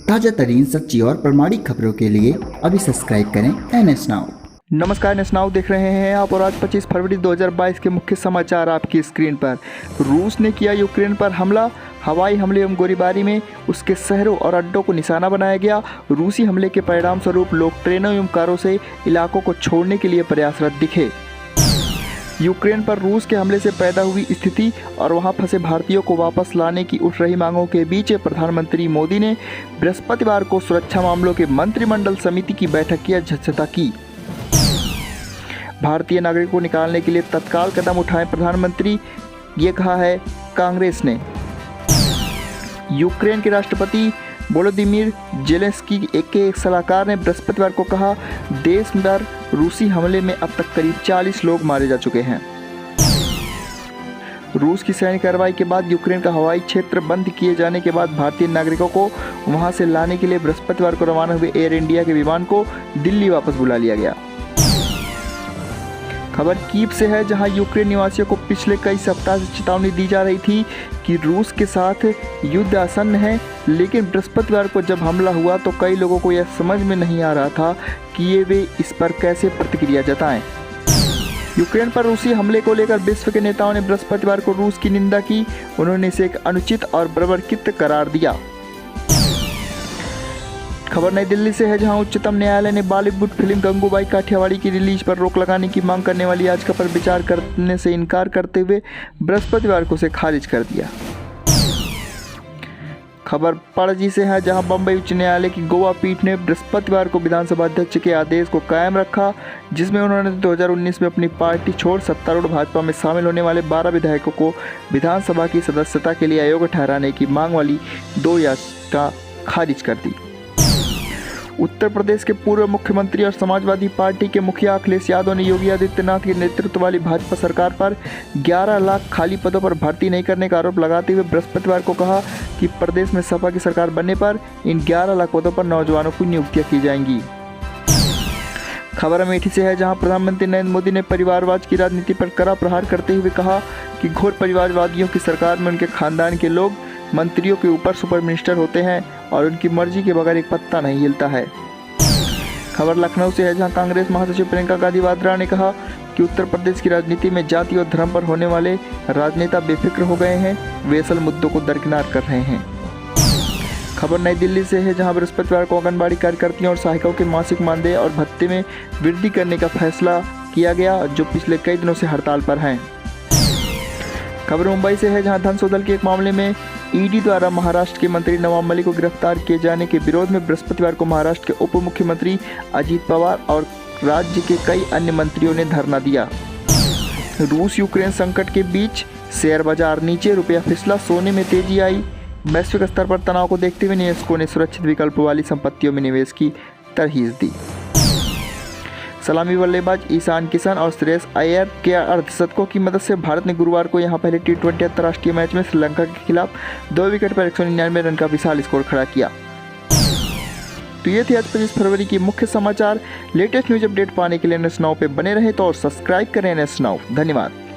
ताजा तरीन सच्ची और प्रामाणिक खबरों के लिए अभी सब्सक्राइब करें NS नाउ। नमस्कार, NS नाउ देख रहे हैं आप और आज 25 फरवरी 2022 के मुख्य समाचार आपकी स्क्रीन पर। रूस ने किया यूक्रेन पर हमला, हवाई हमले एवं गोलीबारी में उसके शहरों और अड्डों को निशाना बनाया गया। रूसी हमले के परिणाम स्वरूप लोग ट्रेनों एवं कारों से इलाकों को छोड़ने के लिए प्रयासरत दिखे। यूक्रेन पर रूस के हमले से पैदा हुई स्थिति और वहां फंसे भारतीयों को वापस लाने की उठ रही मांगों के बीच प्रधानमंत्री मोदी ने बृहस्पतिवार को सुरक्षा मामलों के मंत्रिमंडल समिति की बैठक की अध्यक्षता की। भारतीय नागरिकों को निकालने के लिए तत्काल कदम उठाएं प्रधानमंत्री, ये कहा है कांग्रेस ने। यूक्रेन के राष्ट्रपति वोलोदिमीर जेलेंस्की के एक सलाहकार ने बृहस्पतिवार को कहा, देश भर रूसी हमले में अब तक करीब 40 लोग मारे जा चुके हैं। रूस की सैन्य कार्रवाई के बाद यूक्रेन का हवाई क्षेत्र बंद किए जाने के बाद भारतीय नागरिकों को वहां से लाने के लिए बृहस्पतिवार को रवाना हुए एयर इंडिया के विमान को दिल्ली वापस बुला लिया गया। खबर कीव से है, जहां यूक्रेन निवासियों को पिछले कई सप्ताह से चेतावनी दी जा रही थी कि रूस के साथ युद्ध आसन्न है, लेकिन बृहस्पतिवार को जब हमला हुआ तो कई लोगों को यह समझ में नहीं आ रहा था कि वे इस पर कैसे प्रतिक्रिया जताएं। यूक्रेन पर रूसी हमले को लेकर विश्व के नेताओं ने बृहस्पतिवार को रूस की निंदा की। उन्होंने इसे एक अनुचित और बर्बरकृत करार दिया। खबर नई दिल्ली से है, जहां उच्चतम न्यायालय ने बॉलीवुड फिल्म गंगूबाई काठियावाड़ी की रिलीज पर रोक लगाने की मांग करने वाली याचिका पर विचार करने से इनकार करते हुए बृहस्पतिवार को उसे खारिज कर दिया। खबर पणजी से है, जहां बम्बई उच्च न्यायालय की गोवा पीठ ने बृहस्पतिवार को विधानसभा अध्यक्ष के आदेश को कायम रखा, जिसमें उन्होंने 2019 में अपनी पार्टी छोड़ सत्तारूढ़ भाजपा में शामिल होने वाले 12 विधायकों को विधानसभा की सदस्यता के लिए अयोग्य ठहराने की मांग वाली 2 याचिका खारिज कर दी। उत्तर प्रदेश के पूर्व मुख्यमंत्री और समाजवादी पार्टी के मुखिया अखिलेश यादव ने योगी आदित्यनाथ के नेतृत्व वाली भाजपा सरकार पर 11 लाख खाली पदों पर भर्ती नहीं करने का आरोप लगाते हुए बृहस्पतिवार को कहा कि प्रदेश में सपा की सरकार बनने पर इन 11 लाख पदों पर नौजवानों की नियुक्तियां की जाएंगी। खबर अमेठी से है, जहां प्रधानमंत्री नरेंद्र मोदी ने परिवारवाद की राजनीति पर कड़ा प्रहार करते हुए कहा कि घोर परिवारवादियों की सरकार में उनके खानदान के लोग मंत्रियों के ऊपर सुपर मिनिस्टर होते हैं और उनकी मर्जी के बगैर एक पत्ता नहीं हिलता है। खबर लखनऊ से है, जहां कांग्रेस महासचिव प्रियंका गांधी वाड्रा ने कहा कि उत्तर प्रदेश की राजनीति में जाति और धर्म पर होने वाले राजनेता बेफिक्र हो गए हैं, वे असल मुद्दों को दरकिनार कर रहे हैं। खबर नई दिल्ली से है, जहां बृहस्पतिवार को आंगनबाड़ी कार्यकर्तियों और सहायिकाओं के मासिक मानदेय और भत्ते में वृद्धि करने का फैसला किया गया, जो पिछले कई दिनों से हड़ताल पर हैं। खबर मुंबई से है, जहां धन शोधन के एक मामले में ईडी द्वारा महाराष्ट्र के मंत्री नवाब मलिक को गिरफ्तार किए जाने के विरोध में बृहस्पतिवार को महाराष्ट्र के उप मुख्यमंत्री अजीत पवार और राज्य के कई अन्य मंत्रियों ने धरना दिया। रूस यूक्रेन संकट के बीच शेयर बाजार नीचे, रुपया फिसला, सोने में तेजी आई। वैश्विक स्तर पर तनाव को देखते हुए निवेशकों ने सुरक्षित विकल्प वाली संपत्तियों में निवेश की तरहीज दी। सलामी बल्लेबाज ईशान किशन और श्रेयस अय्यर के अर्धशतकों की मदद से भारत ने गुरुवार को यहां पहले T20 अंतर्राष्ट्रीय मैच में श्रीलंका के खिलाफ 2 विकेट पर 199 रन का विशाल स्कोर खड़ा किया। तो ये थे आज 25 फरवरी की मुख्य समाचार। लेटेस्ट न्यूज अपडेट पाने के लिए NS नाउ पे बने रहें तो और सब्सक्राइब करें NS नाउ। धन्यवाद।